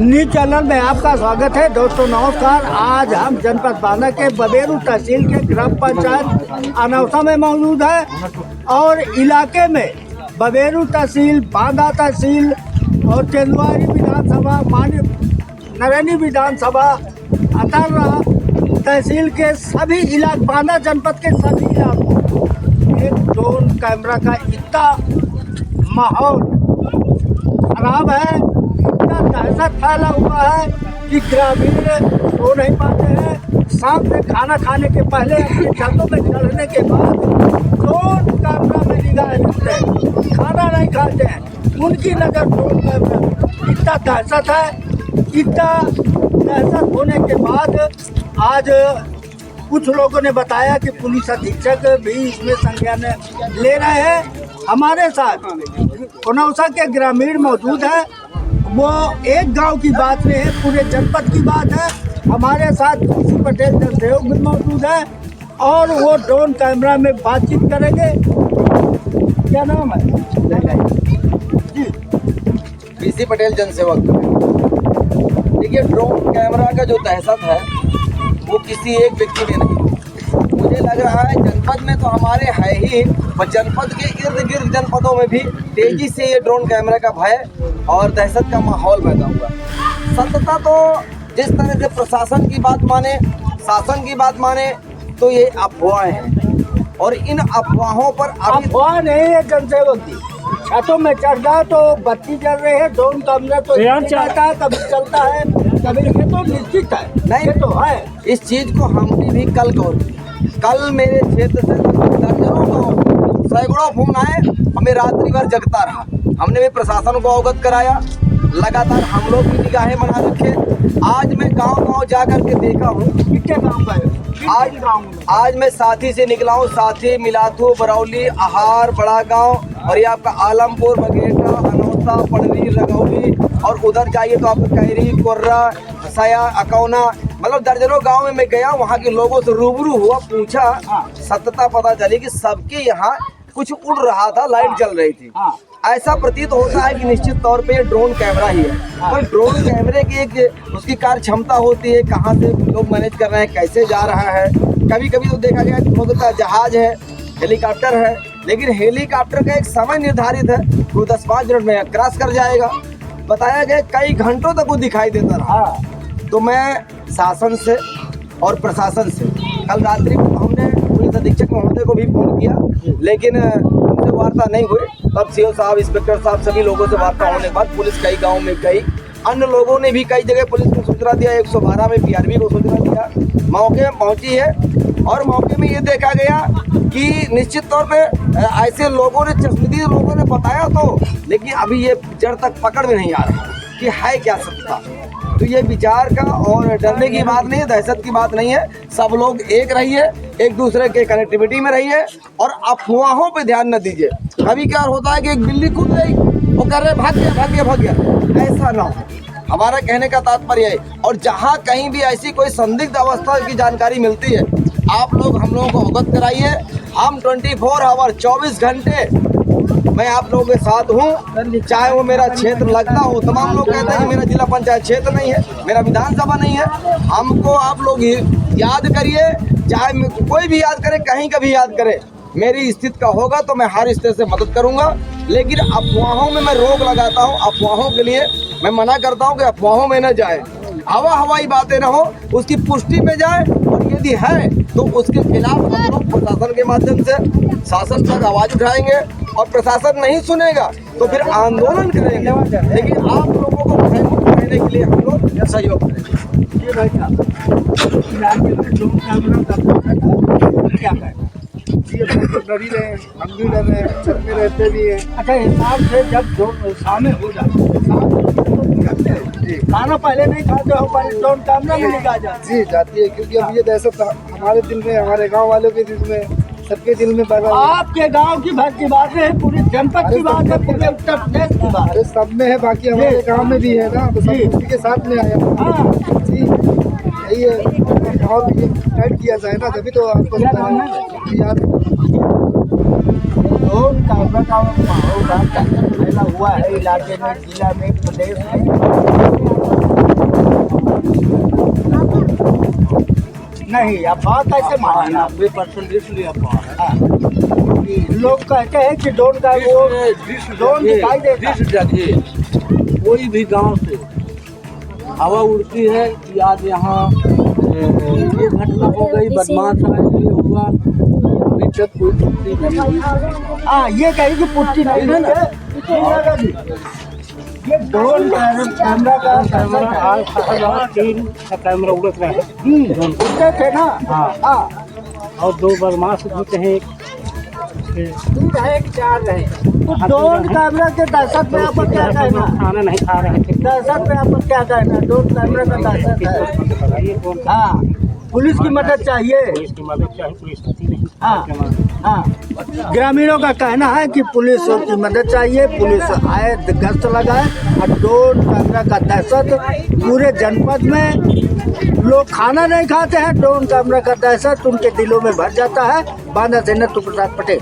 News channel में आपका स्वागत है। दोस्तों नमस्कार। आज हम जनपद बांदा के बबेरू तहसील के ग्राम पंचायत अनौसा में मौजूद है और इलाके में बबेरू तहसील, बांदा तहसील और चंदवारी विधानसभा, नरैनी विधानसभा, अतर्रा तहसील के सभी इलाके, बांदा जनपद के सभी इलाकों एक ड्रोन कैमरा का इतना माहौल खराब है, इतना दहशत फैला हुआ है कि ग्रामीण सो नहीं पाते हैं। शाम में खाना खाने के पहले अपनी छतों में चढ़ने के बाद ड्रोन कैमरा में निगाह रखते हैं, खाना नहीं खाते हैं, उनकी नज़र ड्रोन कैमरा में। इतना दहशत है। इतना दहशत होने के बाद आज कुछ लोगों ने बताया कि पुलिस अधीक्षक भी इसमें संज्ञान ले रहे हैं। हमारे साथ अनौसा के ग्रामीण मौजूद है। वो एक गांव की बात नहीं है, पूरे जनपद की बात है। हमारे साथ पीसी पटेल जनसेवक भी मौजूद है और वो ड्रोन कैमरा में बातचीत करेंगे। क्या नाम है जी? पीसी पटेल जनसेवक। देखिए, ड्रोन कैमरा का जो दहशत है वो किसी एक व्यक्ति में नहीं, मुझे लग रहा है जनपद में तो हमारे है ही, पर जनपद के इर्द गिर्द जनपदों में भी तेजी से ये ड्रोन कैमरा का भय और दहशत का माहौल पैदा हुआ। सत्यता तो जिस तरह से प्रशासन की बात माने, शासन की बात माने, तो ये अफवाहें हैं और इन अफवाहों पर अफवाह नहीं है। जनसेवक जी, छतों में चढ़ जाओ तो बत्ती जल रही है, ड्रोन कैमरा तो चलता है, कभी चलता है, कभी ये तो निश्चित है। नहीं तो है। इस चीज को हमने भी कल मेरे क्षेत्र से सैकड़ों फोन आए और मैं रात्रि भर जगता रहा। हमने भी प्रशासन को अवगत कराया, लगातार हम लोग भी निगाहें बना रखे। आज मैं गांव-गांव जा कर के देखा हूँ। कितने गाँव गए? आज मैं साथी से निकला हूँ। साथी, मिलाथू, बरौली, आहार, बड़ा गांव और ये आपका आलमपुर, बगेटा, अनौसा, पड़री, रगौली और उधर जाइए तो आपका कैरी, कोर्रा, सया, अकौना, मतलब दर्जनों गांव में मैं गया। वहाँ के लोगों से रूबरू हुआ, पूछा, सत्यता पता चली कि सबके यहाँ कुछ उड़ रहा था, लाइट जल रही थी। ऐसा प्रतीत होता है कि निश्चित तौर पे ये ड्रोन कैमरा ही है। पर ड्रोन कैमरे की एक उसकी कार्य क्षमता होती है, कहाँ से लोग मैनेज कर रहे हैं, कैसे जा रहा है। कभी कभी तो देखा गया कि जहाज है, हेलीकॉप्टर है, लेकिन हेलीकॉप्टर का एक समय निर्धारित है, वो 10-5 मिनट में क्रॉस कर जाएगा। बताया गया कई घंटों तक वो दिखाई देता रहा। तो मैं शासन से और प्रशासन से कल रात्रि हमने पुलिस अधीक्षक महोदय को भी फोन किया, लेकिन उनसे वार्ता नहीं हुई। तब सीओ साहब, इंस्पेक्टर साहब, सभी लोगों से वार्ता होने के बाद पुलिस कई गाँव में गई। अन्य लोगों ने भी कई जगह पुलिस को सूचना दिया, 112 में पीआरबी को सूचना दिया, मौके में पहुंची है। और मौके में ये देखा गया कि निश्चित तौर पे ऐसे लोगों ने, चश्मदीद लोगों ने बताया तो, लेकिन अभी ये जड़ तक पकड़ में नहीं आ रहा कि है क्या सत्ता। तो ये विचार का और डरने की बात नहीं है, दहशत की बात नहीं है। सब लोग एक रहिए, एक दूसरे के कनेक्टिविटी में रहिए और अफवाहों पे ध्यान न दीजिए। कभी क्या होता है कि एक बिल्ली कूद गई, वो कर रहे भाग गया, ऐसा ना हो। हमारा कहने का तात्पर्य है। और जहाँ कहीं भी ऐसी कोई संदिग्ध अवस्था की जानकारी मिलती है, आप लोग हम लोगों को अवगत कराइए। हम 24 आवर 24 घंटे मैं आप लोगों के साथ हूँ, चाहे वो मेरा क्षेत्र लगता हो। तमाम लोग कहते हैं कि मेरा जिला पंचायत क्षेत्र नहीं है, मेरा विधानसभा नहीं है। हमको आप लोग याद करिए, चाहे कोई भी याद करे, कहीं का भी याद करे, मेरी स्थिति का होगा तो मैं हर स्थिति से मदद करूंगा। लेकिन अफवाहों में मैं रोक लगाता हूं। अफवाहों के लिए मैं मना करता हूं कि अफवाहों में न जाए, हवाई बातें ना हो, उसकी पुष्टि में जाए। और यदि है तो उसके खिलाफ हम लोग प्रशासन के माध्यम से शासन तक आवाज उठाएंगे और प्रशासन नहीं सुनेगा तो फिर आंदोलन करेंगे। लेकिन आप लोगों को भयमुक्त रहने के लिए हम लोग सहयोग करेंगे। क्या करें? डर ही रहे, हम भी डर रहे, छत में रहते भी हैं। अच्छा, हिसाब से जब शामें हो जाते खाना पहले नहीं खाते हो, पहले ड्रोन कैमरा में निकाल जाते? जी जाती है, क्योंकि अब ये दहशत हमारे दिल में, हमारे गांव वालों के दिल में, सबके दिल में पैदा। आपके गांव की भर की बात है, पूरी जनपद की बात है, पूरे उत्तर प्रदेश की बात है। सब में है, बाकी हमारे गांव में भी है ना, तो सब उसी के साथ में आया। जी यही है, गाँव भी गाइड किया जाए ना, तभी तो आपको याद। ड्रोन कैमरा का माहौल फैला हुआ है इलाके में, जिला में, प्रदेश में। नहीं, अफवाह कैसे माने? 90% इसलिए अफवाह है। हाँ। लोग कहते हैं कि ड्रोन का वो ड्रोन दिखाई देता है। जिस जगह कोई भी गांव से हवा उड़ती है कि आज यहाँ ये घटना हो गई, बदमाश आए, ये हुआ, अभी तक कोई पुष्टि नहीं हुई। हाँ, ये कहीं की पुष्टि नहीं है ना। ये ड्रोन कैमरा का कैमरा उड़त रहे उड़ते थे ना। हाँ, और 2 बदमाश घुसे हैं, तो ड्रोन कैमरा के दहशत में आपको क्या कहना? खाना नहीं खा रहे थे। दहशत में आपको क्या कहना? ड्रोन कैमरा का दहशत है। हाँ, पुलिस की मदद चाहिए। पुलिस की मदद चाहिए, पुलिस आती नहीं। हाँ, हाँ। ग्रामीणों का कहना है कि पुलिस की मदद चाहिए, पुलिस आए, गश्त लगाए। और ड्रोन कैमरा का दहशत पूरे जनपद में, लोग खाना नहीं खाते हैं। ड्रोन कैमरा का दहशत उनके दिलों में भर जाता है। बांदा से नथु प्रसाद पटेल।